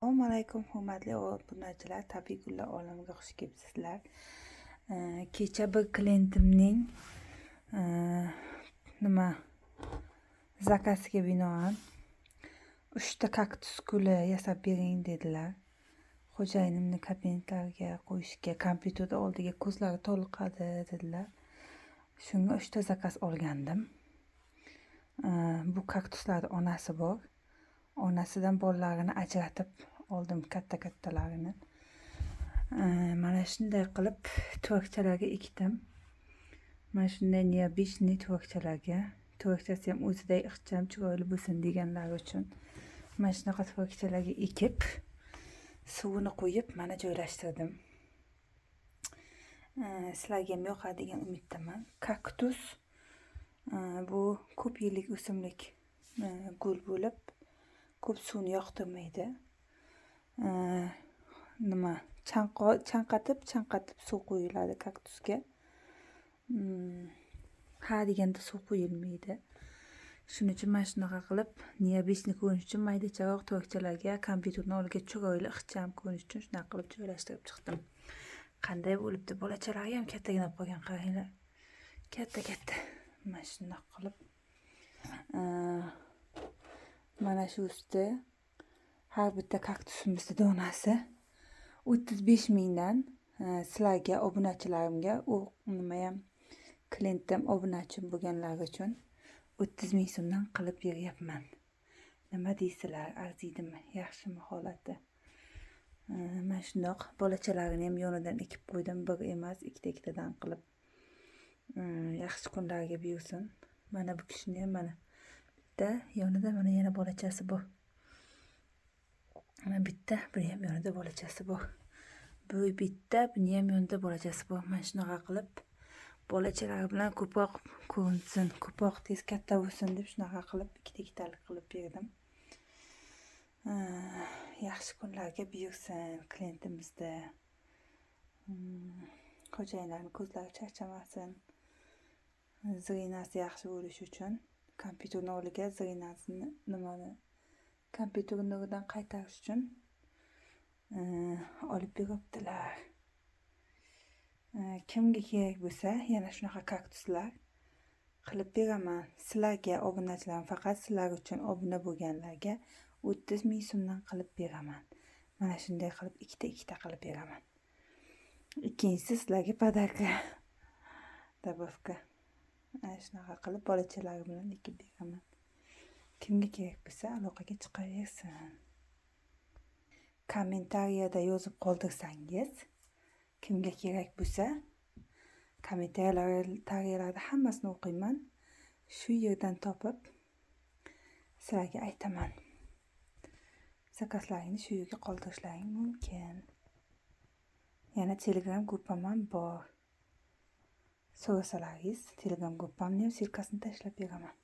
Assalomu alaykum hurmatli obunachilar, tabiiy gullar olamiga xush kelibsizlar. Kecha bir klientimning zakasiga binoan 3 ta kaktus guli yasab bering dedilar. Xo'jayinimning kabinetlariga qo'yishga, kompyuterda oldiga ko'zlari toliqadi dedilar. Shunga 3 ta zakaz olgandim. Bu kaktuslarning onasi bor. Onasidan bolalarini ajratib oldim, katta-kattalarini. Mana shunday qilib tuvakchalarga ekdim. Mana shunday neobishniy tuvakchalarga. Tuvakchasi ham o'ziday ixcham, chiroyli bo'lsin deganlar uchun mana shunaqa tuvakchalarga ekib, suvini qo'yib mana joylashtirdim. Sizlarga ham yoqadi degan umiddaman. Kaktus bu ko'p yillik o'simlik gul bo'lib, ko'p suvni yoqtirmaydi. Chanqatib suv qo'yiladi kaktusga. Ha deganda suv qo'yilmaydi. Shuning uchun mana shunaqa qilib, neobishniy ko'rinish uchun maydacharoq tuvakchalarga, kompyuterni oldiga chiroyli ixcham ko'rinish uchun shunaqa qilib joylashtirib chiqdim. Qanday bo'libdi? Bolachalari ham kattagina qolgan, qaranglar. Katta. Mana shunday qilib mana shu usti har bitta kaktusimizning donasi 35 mingdan sizlarga, obunachilarimga, u nima ham klientim obunachim bo'lganlar uchun 30 ming so'mdan qilib beryapman. Nima deysizlar? Arziydimi? Yaxshimi holati? Mana shundoq bolachalarini ham yonidan ekib qo'ydim. Bir emas, ikkitadan qilib. Yaxshi kunlarga buyursin. Mana bu kishini ham mana bitta yonida mana yana bolachasi bor. Mana bitta, buni ham yonida bolachasi bor. Bu bitta, buni ham yonida bolachasi bor. Mana shunaqa qilib bolachalari bilan ko'proq ko'rinsin, ko'proq tez katta bo'lsin deb shunaqa qilib ikkitalik qilib berdim. Yaxshi kunlarga buyursin klientimizda. Xo'jayinlarning ko'zlari charchamasin. Zirinasi yaxshi bo'lishi uchun kompyuterni oldiga zirinasini kompyuter nuridan qaytarish uchun olib beribdilar. Kimga kerak bo'lsa, yana shunaqa kaktuslar qilib beraman. Sizlarga, obunachilarim, faqat sizlar uchun obuna bo'lganlarga 30 ming so'mdan qilib beraman. Mana shunday qilib ikkita qilib beraman. Ikkinchisi sizlarga podarka. Добавка. Mana shunaqa qilib bolachalari bilan ekib beraman. Kimga kerak bo'lsa, aloqaga chiqaversin. Kommentariyada yozib qoldirsangiz, kimga kerak bo'lsa, kommentariyalarda hammasini o'qiyman. Shu yerdan topib sizlarga aytaman. Zakazlaringni shu yerga qoldirishlaring mumkin. Yana Telegram gruppam ham bor. So'rasalaringiz, Telegram gruppamni ham silkasini tashlab beraman.